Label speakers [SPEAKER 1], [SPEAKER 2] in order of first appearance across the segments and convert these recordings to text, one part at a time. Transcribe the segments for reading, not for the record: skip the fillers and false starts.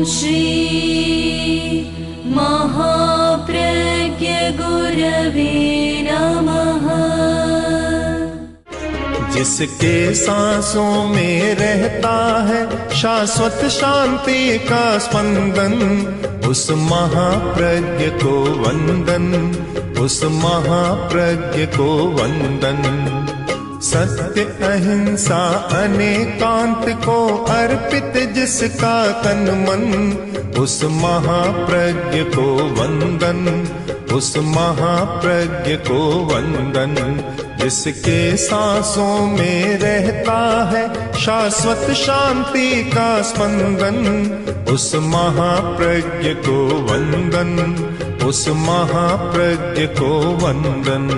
[SPEAKER 1] श्री महाप्रज्ञ गुरवे नमः।
[SPEAKER 2] जिसके सांसों में रहता है शाश्वत शांति का स्पंदन, उस महाप्रज्ञ को वंदन, उस महाप्रज्ञ को वंदन। सत्य अहिंसा अनेकांत को अर्पित जिसका तन मन, उस महाप्रज्ञ को वंदन, उस महाप्रज्ञ को वंदन। जिसके सांसों में रहता है शाश्वत शांति का स्पंदन, उस महाप्रज्ञ को वंदन, उस महाप्रज्ञ को वंदन।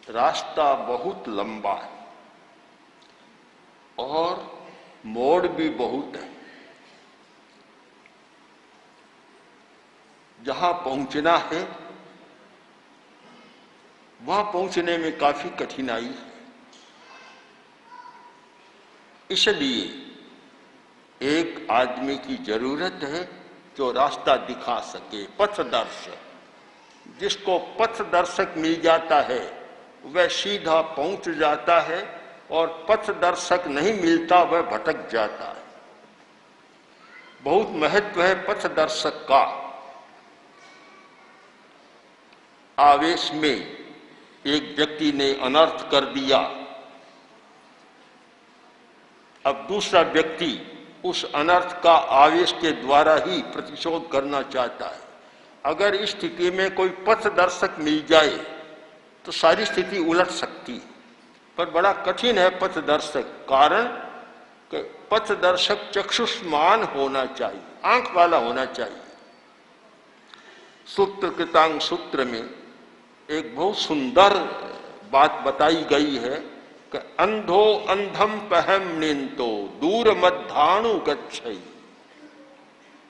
[SPEAKER 3] रास्ता बहुत लंबा है और मोड़ भी बहुत है। जहां पहुंचना है वहां पहुंचने में काफी कठिनाई है। इसलिए एक आदमी की जरूरत है जो रास्ता दिखा सके, पथदर्शक। जिसको पथदर्शक मिल जाता है वह सीधा पहुंच जाता है, और पथदर्शक नहीं मिलता वह भटक जाता है। बहुत महत्व है पथदर्शक का। आवेश में एक व्यक्ति ने अनर्थ कर दिया, अब दूसरा व्यक्ति उस अनर्थ का आवेश के द्वारा ही प्रतिशोध करना चाहता है। अगर इस स्थिति में कोई पथदर्शक मिल जाए तो सारी स्थिति उलट सकती है, पर बड़ा कठिन है पथदर्शक। कारण कि पथदर्शक चक्षुष्मान होना चाहिए, आंख वाला होना चाहिए। सूत्र कृतांग सूत्र में एक बहुत सुंदर बात बताई गई है कि अंधो अंधम पहम निंतो दूर मध्याणु गच्छई।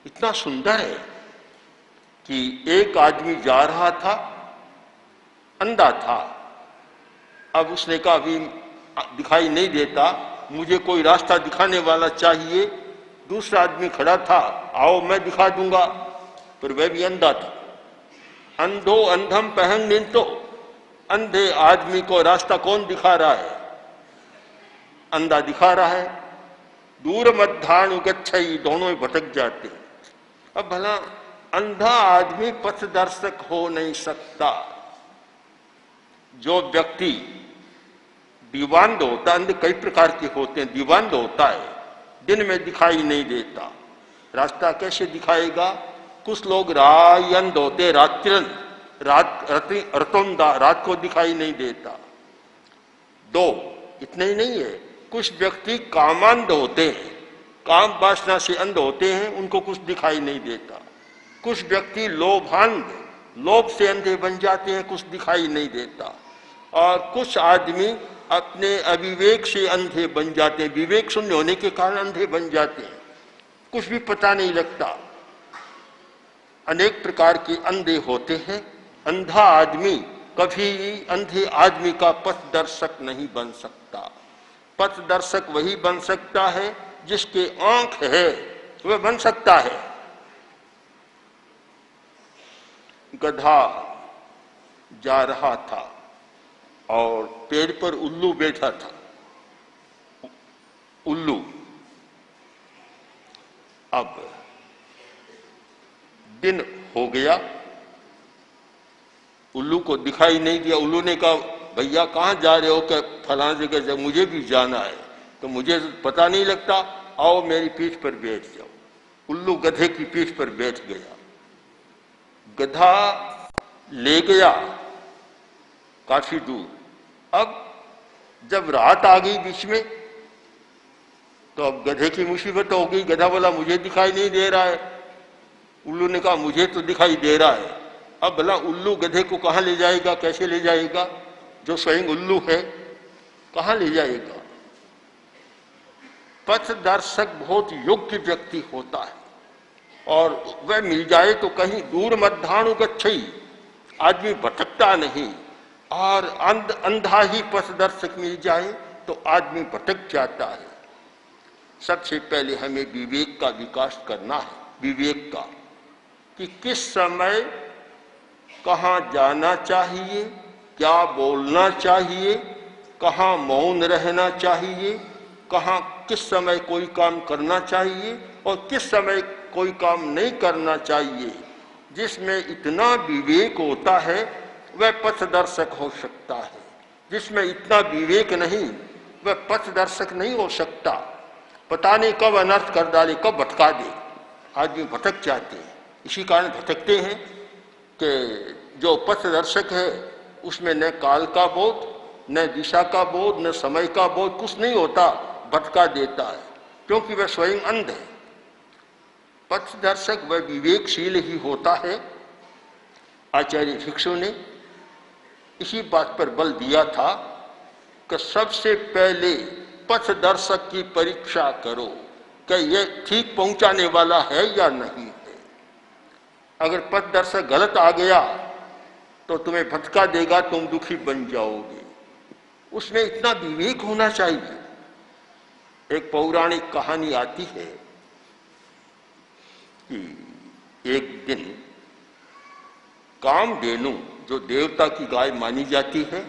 [SPEAKER 3] इतना सुंदर है कि एक आदमी जा रहा था, अंधा था। अब उसने कहा अभी दिखाई नहीं देता, मुझे कोई रास्ता दिखाने वाला चाहिए। दूसरा आदमी खड़ा था, आओ मैं दिखा दूंगा, पर वह भी अंधा था। अंधो अंधम पहन निंतो, अंधे आदमी को रास्ता कौन दिखा रहा है? अंधा दिखा रहा है। दूर मध्याणु गच्छई, दोनों ही भटक जाते हैं। अब भला अंधा आदमी पथदर्शक हो नहीं सकता। जो व्यक्ति दिव्यांग होता, अंध कई प्रकार के होते हैं, दिव्यांग होता है, दिन में दिखाई नहीं देता, रास्ता कैसे दिखाएगा? कुछ लोग रायंध होते, रात को दिखाई नहीं देता। दो, इतने ही नहीं है, कुछ व्यक्ति कामांध होते हैं, काम वासना से अंध होते हैं, उनको कुछ दिखाई नहीं देता। कुछ व्यक्ति लोभांध, लोभ से अंधे बन जाते हैं, कुछ दिखाई नहीं देता। और कुछ आदमी अपने अविवेक से अंधे बन जाते हैं, विवेक शून्य होने के कारण अंधे बन जाते हैं, कुछ भी पता नहीं लगता। अनेक प्रकार के अंधे होते हैं। अंधा आदमी कभी अंधे आदमी का पथदर्शक नहीं बन सकता। पथदर्शक वही बन सकता है जिसके आंख है, वह बन सकता है। गधा जा रहा था और पेड़ पर उल्लू बैठा था। उल्लू, अब दिन हो गया, उल्लू को दिखाई नहीं दिया। उल्लू ने कहा भैया कहाँ जा रहे हो? कि फलां जगह मुझे भी जाना है। तो मुझे पता नहीं लगता, आओ मेरी पीठ पर बैठ जाओ। उल्लू गधे की पीठ पर बैठ गया। गधा ले गया काफी दूर। अब जब रात आ गई बीच में, तो अब गधे की मुसीबत हो गई। गधा बोला मुझे दिखाई नहीं दे रहा है। उल्लू ने कहा मुझे तो दिखाई दे रहा है। अब भला उल्लू गधे को कहाँ ले जाएगा, कैसे ले जाएगा? जो स्वयं उल्लू है कहाँ ले जाएगा? पथदर्शक बहुत योग्य व्यक्ति होता है और वह मिल जाए तो कहीं दूर मध्याणु गच्छई, आदमी भटकता नहीं। और अंधा ही पथदर्शक मिल जाए तो आदमी भटक जाता है। सबसे पहले हमें विवेक का विकास करना है, विवेक का, कि किस समय कहाँ जाना चाहिए, क्या बोलना चाहिए, कहाँ मौन रहना चाहिए, कहाँ किस समय कोई काम करना चाहिए और किस समय कोई काम नहीं करना चाहिए। जिसमें इतना विवेक होता है वह पथदर्शक हो सकता है, जिसमें इतना विवेक नहीं वह पथदर्शक नहीं हो सकता। पता नहीं कब अनर्थ कर डाले, कब भटका दे, आदमी भटक जाते हैं। इसी कारण भटकते हैं कि जो पथदर्शक है उसमें न काल का बोध, न दिशा का बोध, न समय का बोध, कुछ नहीं होता, भटका देता है, क्योंकि वह स्वयं अंध है। पथदर्शक वह विवेकशील ही होता है। आचार्य भिक्षु ने इसी बात पर बल दिया था कि सबसे पहले पथदर्शक की परीक्षा करो कि यह ठीक पहुंचाने वाला है या नहीं है। अगर पथदर्शक गलत आ गया तो तुम्हें भटका देगा, तुम दुखी बन जाओगे। उसमें इतना विवेक होना चाहिए। एक पौराणिक कहानी आती है कि एक दिन कामधेनु, जो देवता की गाय मानी जाती है,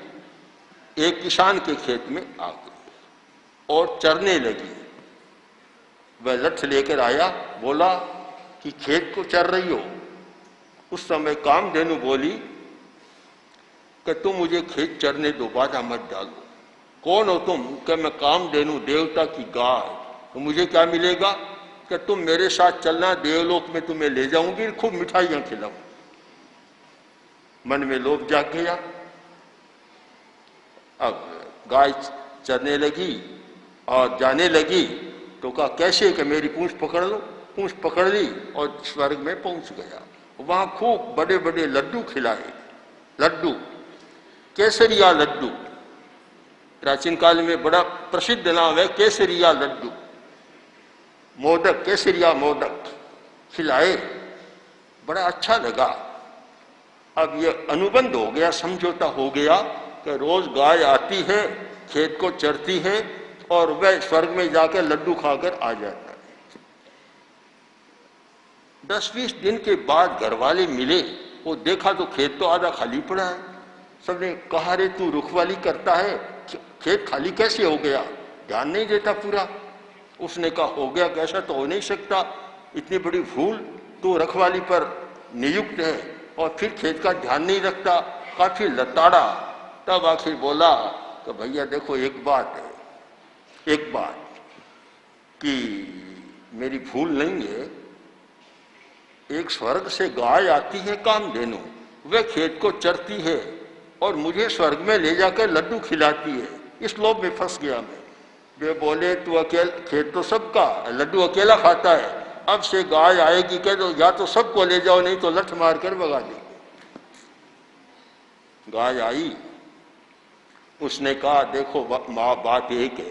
[SPEAKER 3] एक किसान के खेत में आ गई और चरने लगी। वह लठ लेकर आया, बोला कि खेत को चर रही हो। उस समय कामधेनु बोली कि तुम मुझे खेत चरने दो, बाधा मत डालो। कौन हो तुम? कि मैं कामधेनु, देवता की गाय। तो मुझे क्या मिलेगा? कि तुम मेरे साथ चलना, देवलोक में तुम्हें ले जाऊंगी, खूब मिठाइयां खिलाऊं। मन में लोभ जाग गया। अब गाय चरने लगी और जाने लगी तो कहा कैसे? कि मेरी पूंछ पकड़ लो। पूंछ पकड़ ली और स्वर्ग में पहुंच गया। वहां खूब बड़े बड़े लड्डू खिलाए, लड्डू, केसरिया लड्डू। प्राचीन काल में बड़ा प्रसिद्ध नाम है केसरिया लड्डू। मोदक, केसरिया मोदक खिलाए, बड़ा अच्छा लगा। अब ये अनुबंध हो गया, समझौता हो गया कि रोज गाय आती है, खेत को चरती है और वह स्वर्ग में जाकर लड्डू खाकर आ जाता है। 10-20 दिन के बाद घर वाले मिले, वो देखा तो खेत तो आधा खाली पड़ा है। सबने कहा, रे तू रुखवाली करता है, खेत खाली कैसे हो गया? ध्यान नहीं देता पूरा। उसने कहा हो गया, कैसा तो हो नहीं सकता, इतनी बड़ी भूल, तू रखवाली पर नियुक्त है और फिर खेत का ध्यान नहीं रखता। काफी लताड़ा। तब आखिर बोला कि भैया देखो, एक बात है, एक बात कि मेरी भूल नहीं है। एक स्वर्ग से गाय आती है कामधेनु, वह खेत को चरती है और मुझे स्वर्ग में ले जाकर लड्डू खिलाती है। इस लोभ में फंस गया मैं। वे बोले तू अकेला, खेत तो सबका, लड्डू अकेला खाता है। अब से गाय आएगी कह दो, या तो सबको ले जाओ, नहीं तो लठ मार कर भगा देंगे। गाय आई, उसने कहा देखो माँ, बात एक है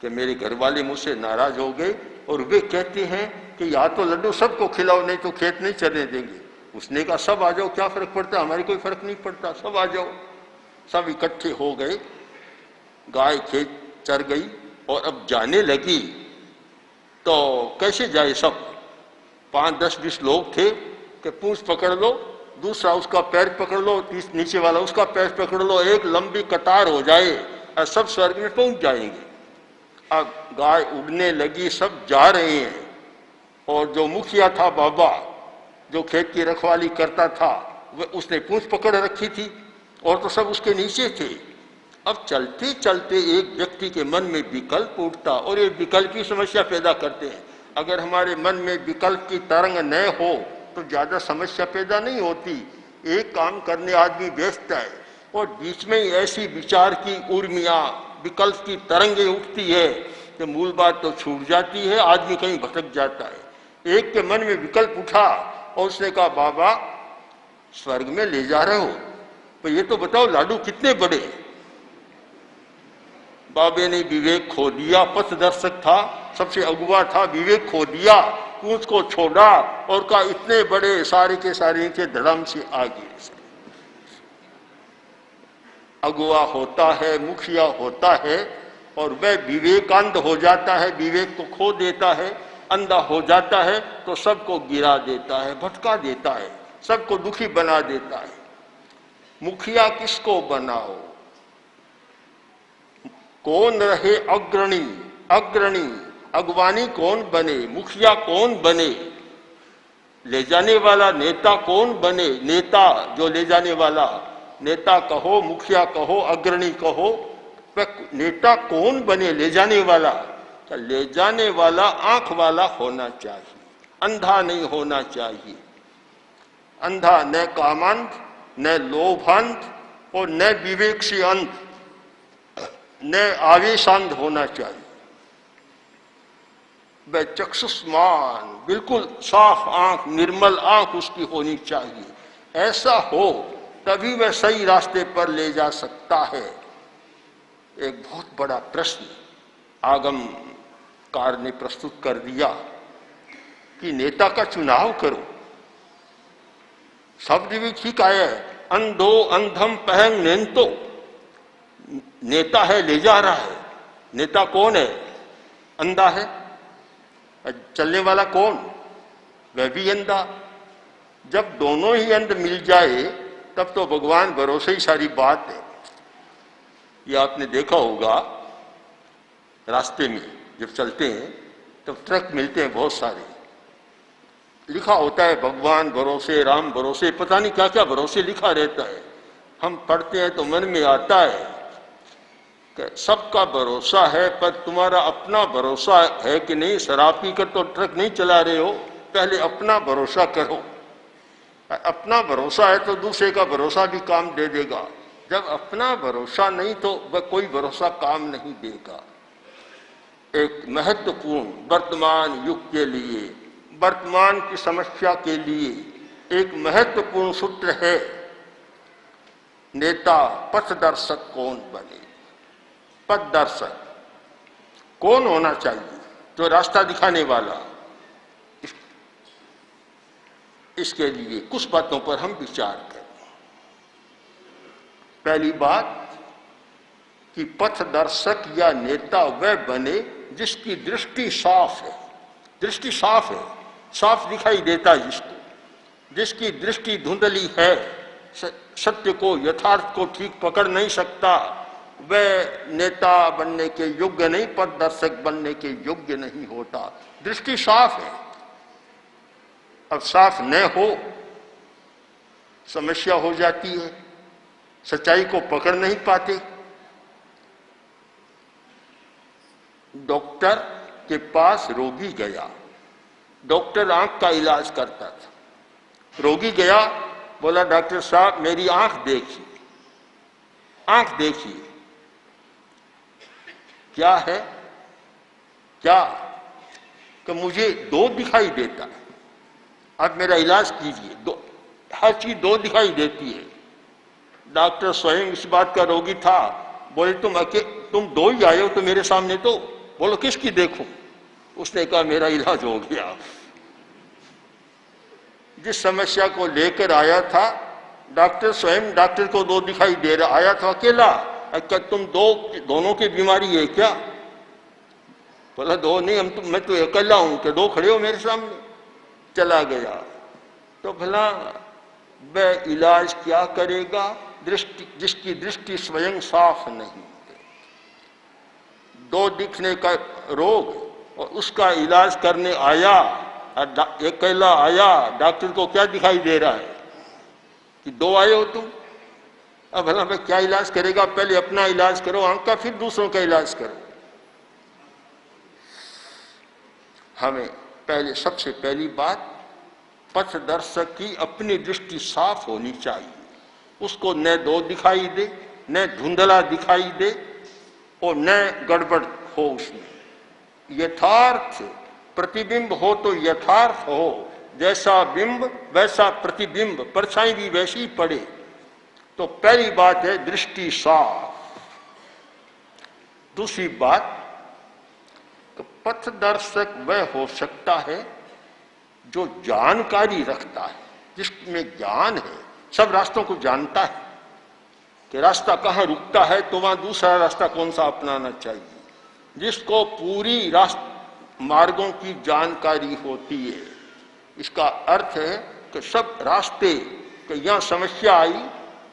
[SPEAKER 3] कि मेरे घर वाले मुझसे नाराज हो गए और वे कहते हैं कि या तो लड्डू सबको खिलाओ, नहीं तो खेत नहीं चरने देंगे। उसने कहा सब आ जाओ, क्या फर्क पड़ता, हमारे कोई फर्क नहीं पड़ता, सब आ जाओ। सब इकट्ठे हो गए, गाय खेत चर गई और अब जाने लगी। तो कैसे जाए सब? 5, 10, 20 लोग थे कि पूंछ पकड़ लो, दूसरा उसका पैर पकड़ लो, नीचे वाला उसका पैर पकड़ लो, एक लंबी कतार हो जाए और सब स्वर्ग में पहुंच जाएंगे। अब गाय उड़ने लगी, सब जा रहे हैं और जो मुखिया था बाबा, जो खेत की रखवाली करता था, वह उसने पूंछ पकड़ रखी थी और तो सब उसके नीचे थे। अब चलते चलते एक व्यक्ति के मन में विकल्प उठता और ये विकल्प की समस्या पैदा करते हैं। अगर हमारे मन में विकल्प की तरंग न हो तो ज्यादा समस्या पैदा नहीं होती। एक काम करने आदमी व्यस्त है और बीच में ही ऐसी विचार की उर्मियां, विकल्प की तरंगे उठती है कि मूल बात तो छूट जाती है, आदमी कहीं भटक जाता है। एक के मन में विकल्प उठा और उसने कहा बाबा स्वर्ग में ले जा रहे हो, तो ये तो बताओ लाडू कितने बड़े? बाबे ने विवेक खो दिया, पथदर्शक था, सबसे अगुआ था, विवेक खो दिया, पूंछ को छोड़ा और कहा इतने बड़े सारे के सारे के धर्म से आगे। अगुआ होता है, मुखिया होता है और वह विवेकांध हो जाता है, विवेक को खो देता है, अंधा हो जाता है तो सबको गिरा देता है, भटका देता है, सबको दुखी बना देता है। मुखिया किसको बनाओ, कौन रहे अग्रणी, अग्रणी अगवानी कौन बने, मुखिया कौन बने, ले जाने वाला नेता कौन बने, नेता जो ले जाने वाला, नेता कहो, मुखिया कहो, अग्रणी कहो, वह नेता कौन बने, ले जाने वाला। तो ले जाने वाला आंख वाला होना चाहिए, अंधा नहीं होना चाहिए। अंधा न कामांध, न लोभांध और न विवेक से अंध, न आवेशांध होना चाहिए। वह चक्षुष्मान, बिल्कुल साफ आंख, निर्मल आंख उसकी होनी चाहिए। ऐसा हो तभी वह सही रास्ते पर ले जा सकता है। एक बहुत बड़ा प्रश्न आगमकार ने प्रस्तुत कर दिया कि नेता का चुनाव करो। शब्द भी ठीक आया है, अंधो अंधम पहंग नेंतो, नेता है ले जा रहा है। नेता कौन है? अंधा है। चलने वाला कौन? वह भी अंधा। जब दोनों ही अंध मिल जाए तब तो भगवान भरोसे ही सारी बात है। ये आपने देखा होगा रास्ते में जब चलते हैं तब ट्रक मिलते हैं बहुत सारे, लिखा होता है भगवान भरोसे, राम भरोसे, पता नहीं क्या क्या भरोसे लिखा रहता है। हम पढ़ते हैं तो मन में आता है कि सबका भरोसा है, पर तुम्हारा अपना भरोसा है कि नहीं? शराब पीकर तो ट्रक नहीं चला रहे हो, पहले अपना भरोसा करो। अपना भरोसा है तो दूसरे का भरोसा भी काम दे देगा। जब अपना भरोसा नहीं तो वह कोई भरोसा काम नहीं देगा। एक महत्वपूर्ण वर्तमान युग के लिए, वर्तमान की समस्या के लिए एक महत्वपूर्ण सूत्र है, नेता पथदर्शक कौन बने। पथदर्शक कौन होना चाहिए? जो रास्ता दिखाने वाला। इसके लिए कुछ बातों पर हम विचार करें। पहली बात कि पथदर्शक या नेता वह बने जिसकी दृष्टि साफ है। दृष्टि साफ है, साफ दिखाई देता है जिसको। जिसकी दृष्टि धुंधली है, सत्य को, यथार्थ को ठीक पकड़ नहीं सकता, वह नेता बनने के योग्य नहीं, पथदर्शक बनने के योग्य नहीं होता। दृष्टि साफ है। अब साफ न हो समस्या हो जाती है, सच्चाई को पकड़ नहीं पाते। डॉक्टर के पास रोगी गया, डॉक्टर आंख का इलाज करता था। रोगी गया, बोला डॉक्टर साहब मेरी आंख देखिए। आंख देखिए, क्या है? क्या? कि मुझे दो दिखाई देता है, अब मेरा इलाज कीजिए। दो, हर चीज दो दिखाई देती है। डॉक्टर स्वयं इस बात का रोगी था, बोले तुम दो ही आए हो तो मेरे सामने, तो बोलो किसकी देखूं? उसने कहा मेरा इलाज हो गया। जिस समस्या को लेकर आया था डॉक्टर स्वयं, डॉक्टर को दो दिखाई दे रहा, आया था अकेला। क्या तुम दोनों की बीमारी है क्या? बोला दो नहीं, मैं तो अकेला हूं। कि दो खड़े हो मेरे सामने? चला गया। तो भला वह इलाज क्या करेगा? दृष्टि, जिसकी दृष्टि स्वयं साफ नहीं है। दो दिखने का रोग और उसका इलाज करने आया, अकेला आया, डॉक्टर को क्या दिखाई दे रहा है कि दो आए हो तुम? अब भला मैं क्या इलाज करेगा? पहले अपना इलाज करो आंख का, फिर दूसरों का इलाज करो। हमें पहले, सबसे पहली बात, पथदर्शक की अपनी दृष्टि साफ होनी चाहिए। उसको न दो दिखाई दे, न धुंधला दिखाई दे और न गड़बड़ हो उसमें। यथार्थ प्रतिबिंब हो तो यथार्थ हो, जैसा बिंब वैसा प्रतिबिंब, परछाई भी वैसी ही पड़े। तो पहली बात है दृष्टि साफ। दूसरी बात, पथदर्शक वह हो सकता है जो जानकारी रखता है, जिसमें ज्ञान है, सब रास्तों को जानता है कि रास्ता कहाँ रुकता है तो वहां दूसरा रास्ता कौन सा अपनाना चाहिए, जिसको पूरी मार्गों की जानकारी होती है। इसका अर्थ है कि सब रास्ते कि यहाँ समस्या आई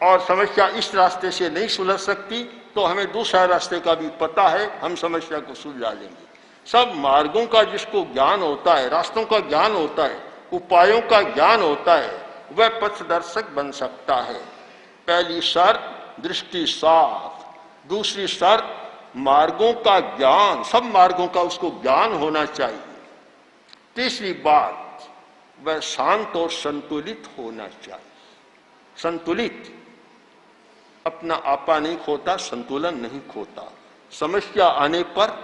[SPEAKER 3] और समस्या इस रास्ते से नहीं सुलझ सकती तो हमें दूसरा रास्ते का भी पता है, हम समस्या को सुलझा लेंगे। सब मार्गों का जिसको ज्ञान होता है, रास्तों का ज्ञान होता है, उपायों का ज्ञान होता है, वह पथदर्शक बन सकता है। पहली शर्त दृष्टि साफ, दूसरी शर्त मार्गों का ज्ञान, सब मार्गों का उसको ज्ञान होना चाहिए। तीसरी बात वह शांत और संतुलित होना चाहिए। संतुलित, अपना आपा नहीं खोता, संतुलन नहीं खोता, समस्या आने पर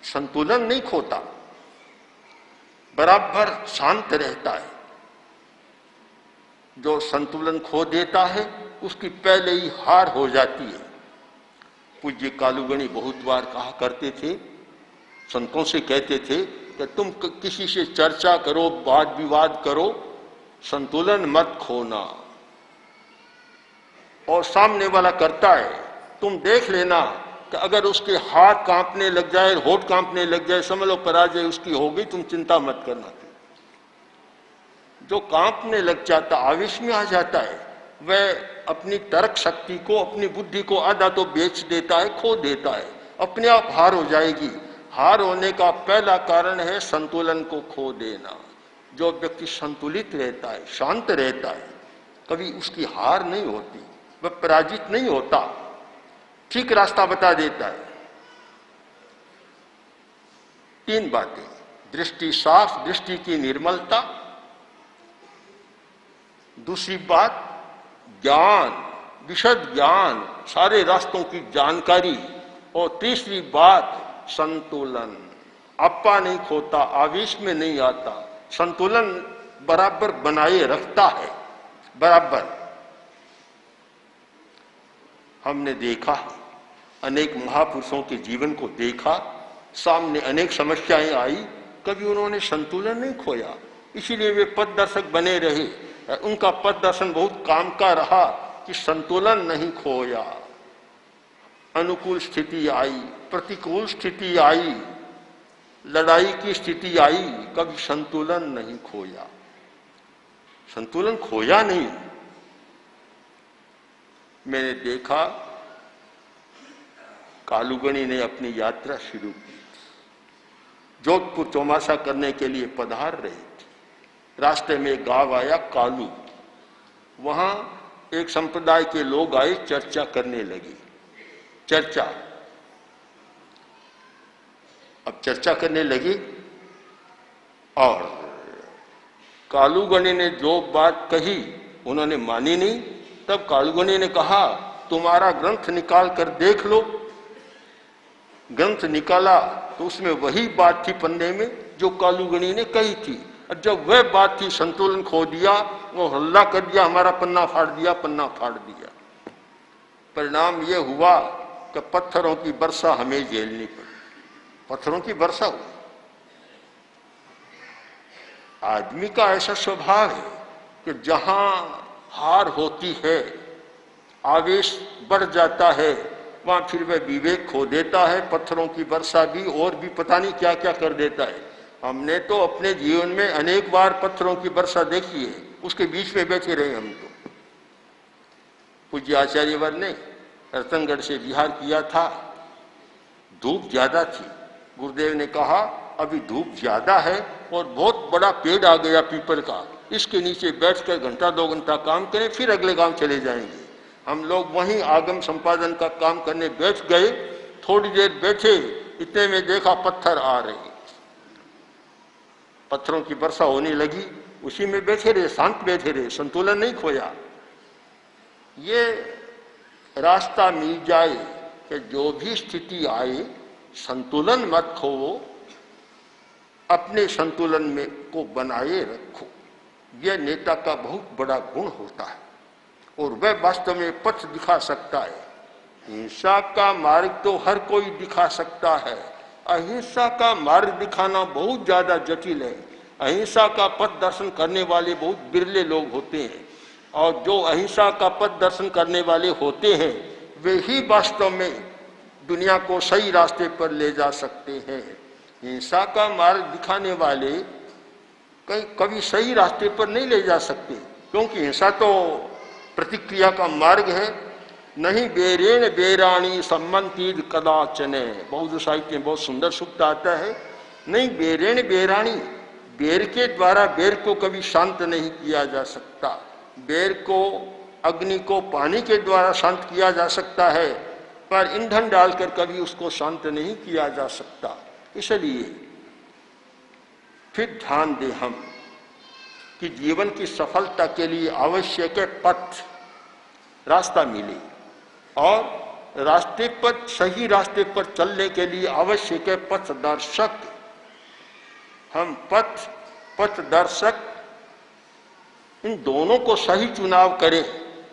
[SPEAKER 3] संतुलन नहीं खोता, बराबर शांत रहता है। जो संतुलन खो देता है उसकी पहले ही हार हो जाती है। पूज्य कालूगणी बहुत बार कहा करते थे, संतों से कहते थे कि तुम किसी से चर्चा करो, वाद विवाद करो, संतुलन मत खोना। और सामने वाला करता है, तुम देख लेना कि अगर उसके हाथ कांपने लग जाए, होठ कांपने लग जाए, समझ लो पराजय उसकी हो गई, तुम चिंता मत करना। जो कांपने लग जाता, आवेश में आ जाता है, वह अपनी तर्क शक्ति को, अपनी बुद्धि को आधा तो बेच देता है, खो देता है, अपने आप हार हो जाएगी। हार होने का पहला कारण है संतुलन को खो देना। जो व्यक्ति संतुलित रहता है, शांत रहता है, कभी उसकी हार नहीं होती, वह पराजित नहीं होता, ठीक रास्ता बता देता है। तीन बातें, दृष्टि साफ, दृष्टि की निर्मलता, दूसरी बात ज्ञान, विशद ज्ञान, सारे रास्तों की जानकारी, और तीसरी बात संतुलन, आपा नहीं खोता, आवेश में नहीं आता, संतुलन बराबर बनाए रखता है, बराबर। हमने देखा, अनेक महापुरुषों के जीवन को देखा, सामने अनेक समस्याएं आई, कभी उन्होंने संतुलन नहीं खोया, इसीलिए वे पथदर्शक बने रहे। उनका पथदर्शन बहुत काम का रहा कि संतुलन नहीं खोया। अनुकूल स्थिति आई, प्रतिकूल स्थिति आई, लड़ाई की स्थिति आई, कभी संतुलन नहीं खोया, संतुलन खोया नहीं। मैंने देखा कालूगणी ने अपनी यात्रा शुरू की, जोधपुर चौमासा करने के लिए पधार रहे थे। रास्ते में गांव आया कालू, वहां एक संप्रदाय के लोग आए, चर्चा करने लगे। चर्चा, अब चर्चा करने लगी और कालूगणी ने जो बात कही उन्होंने मानी नहीं। तब कालूगणी ने कहा, तुम्हारा ग्रंथ निकाल कर देख लो। ग्रंथ निकाला तो उसमें वही बात थी पन्ने में जो कालूगणी ने कही थी। और जब वह बात थी, संतुलन खो दिया, वो हल्ला कर दिया, हमारा पन्ना फाड़ दिया, पन्ना फाड़ दिया। परिणाम यह हुआ कि पत्थरों की वर्षा हमें झेलनी पड़ी, पत्थरों की वर्षा हुई। आदमी का ऐसा स्वभाव है कि जहां हार होती है, आवेश बढ़ जाता है, वहां फिर वह विवेक खो देता है, पत्थरों की वर्षा भी और भी पता नहीं क्या क्या कर देता है। हमने तो अपने जीवन में अनेक बार पत्थरों की वर्षा देखी है, उसके बीच में बैठे रहे हम तो। पूज्य आचार्यवर ने रतनगढ़ से विहार किया था, धूप ज्यादा थी। गुरुदेव ने कहा, अभी धूप ज्यादा है और बहुत बड़ा पेड़ आ गया पीपल का, इसके नीचे बैठकर घंटा 2 घंटा काम करें, फिर अगले गांव चले जाएंगे। हम लोग वहीं आगम संपादन का काम करने बैठ गए। थोड़ी देर बैठे, इतने में देखा पत्थर आ रहे, पत्थरों की वर्षा होने लगी। उसी में बैठे रहे, शांत बैठे रहे, संतुलन नहीं खोया। ये रास्ता मिल जाए कि जो भी स्थिति आए, संतुलन मत खोवो, अपने संतुलन में को बनाए रखो। यह नेता का बहुत बड़ा गुण होता है और वह वास्तव में पथ दिखा सकता है। हिंसा का मार्ग तो हर कोई दिखा सकता है, अहिंसा का मार्ग दिखाना बहुत ज्यादा जटिल है। अहिंसा का पथ दर्शन करने वाले बहुत बिरले लोग होते हैं, और जो अहिंसा का पथ दर्शन करने वाले होते हैं वे ही वास्तव में दुनिया को सही रास्ते पर ले जा सकते हैं। हिंसा का मार्ग दिखाने वाले कभी सही रास्ते पर नहीं ले जा सकते, क्योंकि हिंसा तो प्रतिक्रिया का मार्ग है। नहीं बेरेण बेराणी सम्मंतीद कदाचन, बौद्ध साहित्य में बहुत सुंदर सूक्त आता है। नहीं बेरेण बेराणी, बेर के द्वारा बेर को कभी शांत नहीं किया जा सकता। बेर को, अग्नि को पानी के द्वारा शांत किया जा सकता है, पर ईंधन डालकर कभी उसको शांत नहीं किया जा सकता। इसलिए फिर ध्यान दें हम कि जीवन की सफलता के लिए आवश्यक है पथ, रास्ता मिले, और रास्ते पर, सही रास्ते पर चलने के लिए आवश्यक है पथ दर्शक। हम पथ दर्शक इन दोनों को सही चुनाव करें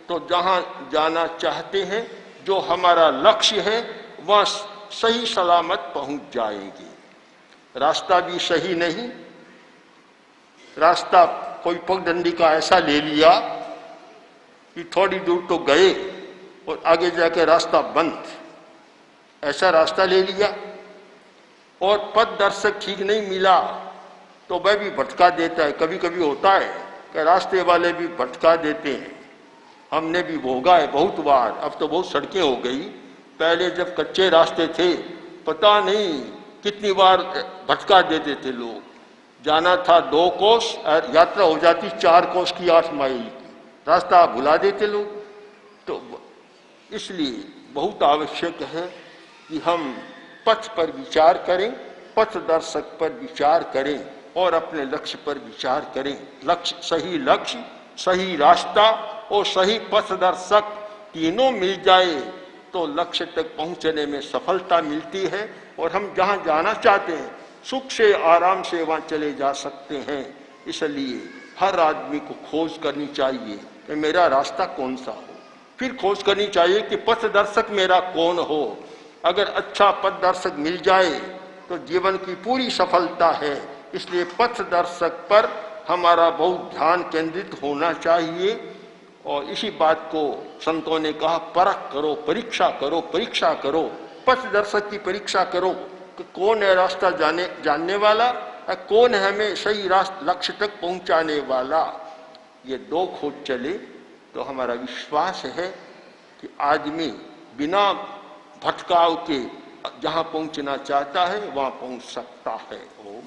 [SPEAKER 3] तो जहां जाना चाहते हैं, जो हमारा लक्ष्य है, वहां सही सलामत पहुंच जाएंगे। रास्ता भी सही नहीं, रास्ता कोई पगडंडी का ऐसा ले लिया कि थोड़ी दूर तो गए और आगे जाके रास्ता बंद, ऐसा रास्ता ले लिया, और पथ दर्शक ठीक नहीं मिला तो वह भी भटका देता है। कभी कभी होता है कि रास्ते वाले भी भटका देते हैं, हमने भी भोगा है बहुत बार। अब तो बहुत सड़कें हो गई, पहले जब कच्चे रास्ते थे पता नहीं कितनी बार भटका देते थे लोग। जाना था 2 कोस, यात्रा हो जाती 4 कोस की, 8 माइल की, रास्ता भुला देते लोग। तो इसलिए बहुत आवश्यक है कि हम पथ पर विचार करें, पथ दर्शक पर विचार करें और अपने लक्ष्य पर विचार करें। लक्ष्य, सही रास्ता और सही पथ दर्शक तीनों मिल जाए तो लक्ष्य तक पहुंचने में सफलता मिलती है, और हम जहां जाना चाहते हैं सुख से, आराम से वहां चले जा सकते हैं। इसलिए हर आदमी को खोज करनी चाहिए कि मेरा रास्ता कौन सा हो, फिर खोज करनी चाहिए कि पथ दर्शक मेरा कौन हो। अगर अच्छा पथ दर्शक मिल जाए तो जीवन की पूरी सफलता है। इसलिए पथ दर्शक पर हमारा बहुत ध्यान केंद्रित होना चाहिए, और इसी बात को संतों ने कहा, परख करो, परीक्षा करो, परीक्षा करो, पथ दर्शक की परीक्षा करो कि कौन है रास्ता जानने वाला, कौन है हमें सही लक्ष्य तक पहुंचाने वाला। ये 2 खोज चले तो हमारा विश्वास है कि आदमी बिना भटकाव के जहां पहुंचना चाहता है वहां पहुंच सकता है। ओम।